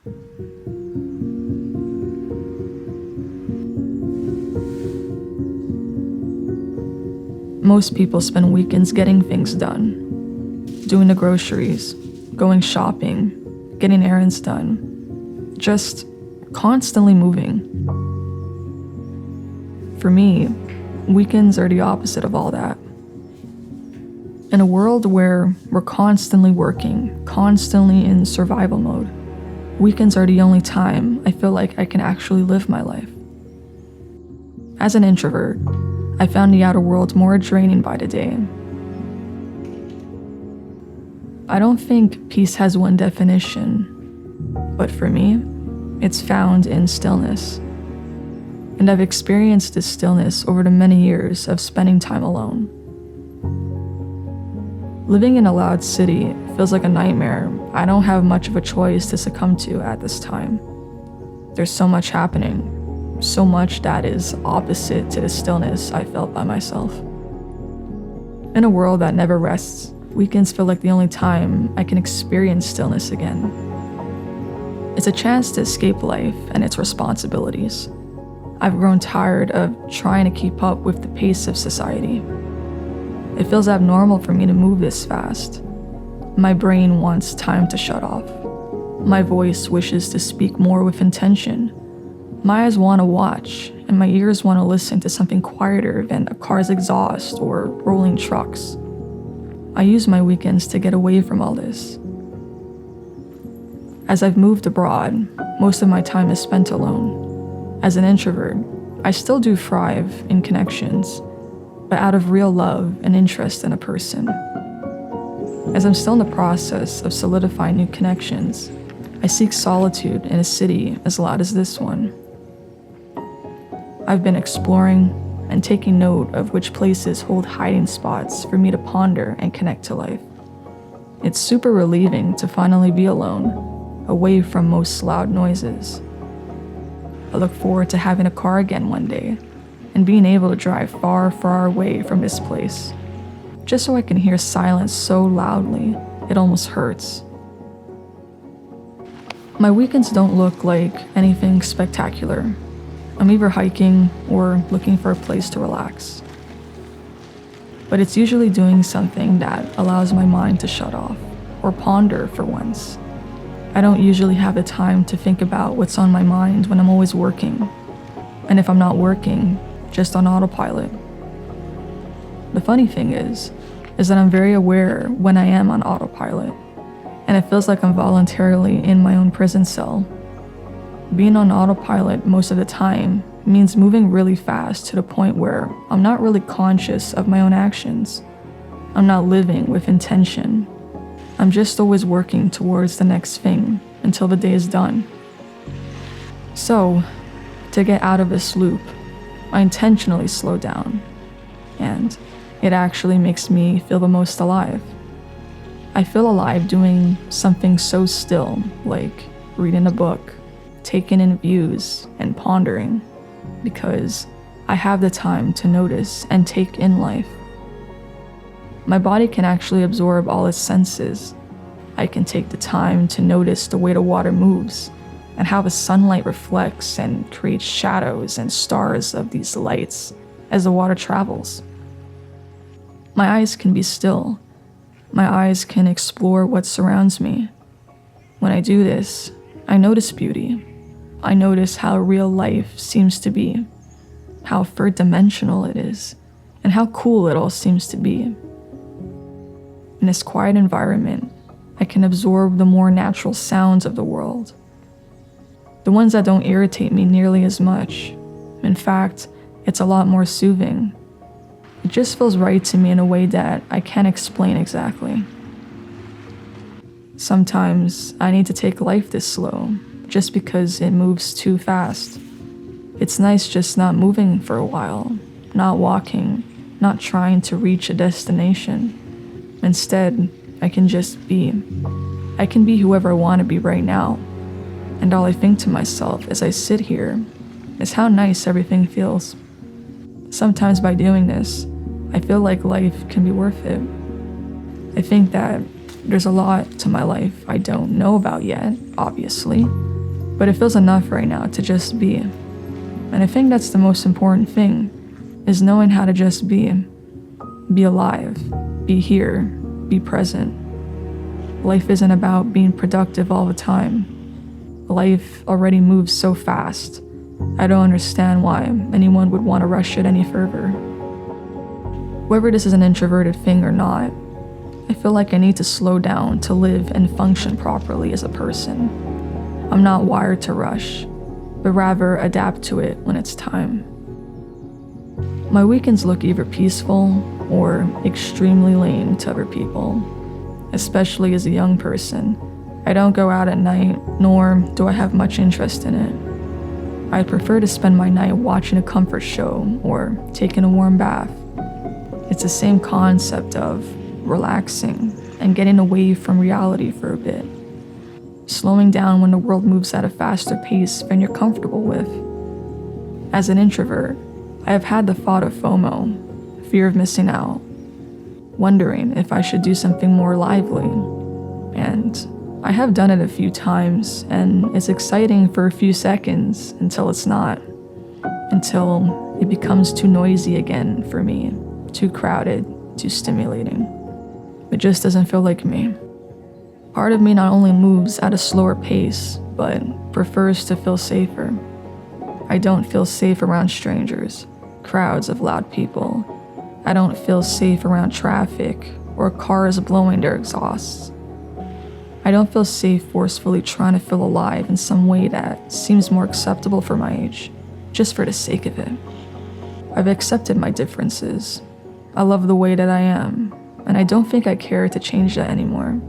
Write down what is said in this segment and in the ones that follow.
Most people spend weekends getting things done, doing the groceries, going shopping, getting errands done, just constantly moving. For me, weekends are the opposite of all that. In a world where we're constantly working, constantly in survival mode, weekends are the only time I feel like I can actually live my life. As an introvert, I found the outer world more draining by the day. I don't think peace has one definition, but for me, it's found in stillness. And I've experienced this stillness over the many years of spending time alone. Living in a loud city feels like a nightmare I don't have much of a choice to succumb to at this time. There's so much happening, so much that is opposite to the stillness I felt by myself. In a world that never rests, weekends feel like the only time I can experience stillness again. It's a chance to escape life and its responsibilities. I've grown tired of trying to keep up with the pace of society. It feels abnormal for me to move this fast. My brain wants time to shut off. My voice wishes to speak more with intention. My eyes want to watch, and my ears want to listen to something quieter than a car's exhaust or rolling trucks. I use my weekends to get away from all this. As I've moved abroad, most of my time is spent alone. As an introvert, I still do thrive in connections, but out of real love and interest in a person. As I'm still in the process of solidifying new connections, I seek solitude in a city as loud as this one. I've been exploring and taking note of which places hold hiding spots for me to ponder and connect to life. It's super relieving to finally be alone, away from most loud noises. I look forward to having a car again one day and being able to drive far, far away from this place, just so I can hear silence so loudly it almost hurts. My weekends don't look like anything spectacular. I'm either hiking or looking for a place to relax. But it's usually doing something that allows my mind to shut off or ponder for once. I don't usually have the time to think about what's on my mind when I'm always working. And if I'm not working, just on autopilot. The funny thing is that I'm very aware when I am on autopilot, and it feels like I'm voluntarily in my own prison cell. Being on autopilot most of the time means moving really fast to the point where I'm not really conscious of my own actions. I'm not living with intention. I'm just always working towards the next thing until the day is done. So, to get out of this loop, I intentionally slow down, and it actually makes me feel the most alive. I feel alive doing something so still, like reading a book, taking in views, and pondering, because I have the time to notice and take in life. My body can actually absorb all its senses. I can take the time to notice the way the water moves, and how the sunlight reflects and creates shadows and stars of these lights as the water travels. My eyes can be still. My eyes can explore what surrounds me. When I do this, I notice beauty. I notice how real life seems to be, how third-dimensional it is, and how cool it all seems to be. In this quiet environment, I can absorb the more natural sounds of the world. The ones that don't irritate me nearly as much. In fact, it's a lot more soothing. It just feels right to me in a way that I can't explain exactly. Sometimes I need to take life this slow, just because it moves too fast. It's nice just not moving for a while, not walking, not trying to reach a destination. Instead, I can just be. I can be whoever I want to be right now. And all I think to myself as I sit here is how nice everything feels. Sometimes by doing this, I feel like life can be worth it. I think that There's a lot to my life I don't know about yet, obviously, but it feels enough right now to just be. And I think that's the most important thing, is knowing how to just be. Be alive, be here, be present. Life isn't about being productive all the time. Life already moves so fast. I don't understand why anyone would want to rush it any further. Whether this is an introverted thing or not, I feel like I need to slow down to live and function properly as a person. I'm not wired to rush, but rather adapt to it when it's time. My weekends look either peaceful or extremely lame to other people, especially as a young person. I don't go out at night, nor do I have much interest in it. I'd prefer to spend my night watching a comfort show or taking a warm bath. It's the same concept of relaxing and getting away from reality for a bit. Slowing down when the world moves at a faster pace than you're comfortable with. As an introvert, I have had the thought of FOMO, fear of missing out, wondering if I should do something more lively. And I have done it a few times, and it's exciting for a few seconds until it's not. Until it becomes too noisy again for me, too crowded, too stimulating. It just doesn't feel like me. Part of me not only moves at a slower pace, but prefers to feel safer. I don't feel safe around strangers, crowds of loud people. I don't feel safe around traffic or cars blowing their exhausts. I don't feel safe forcefully trying to feel alive in some way that seems more acceptable for my age, just for the sake of it. I've accepted my differences. I love the way that I am, and I don't think I care to change that anymore.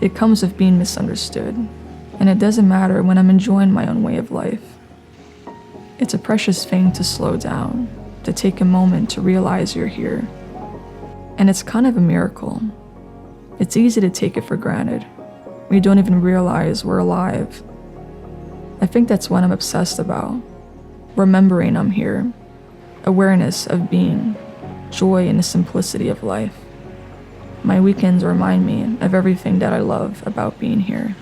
It comes with being misunderstood, and it doesn't matter when I'm enjoying my own way of life. It's a precious thing to slow down, to take a moment to realize you're here. And it's kind of a miracle. It's easy to take it for granted. We don't even realize we're alive. I think that's what I'm obsessed about. Remembering I'm here. Awareness of being. Joy in the simplicity of life. My weekends remind me of everything that I love about being here.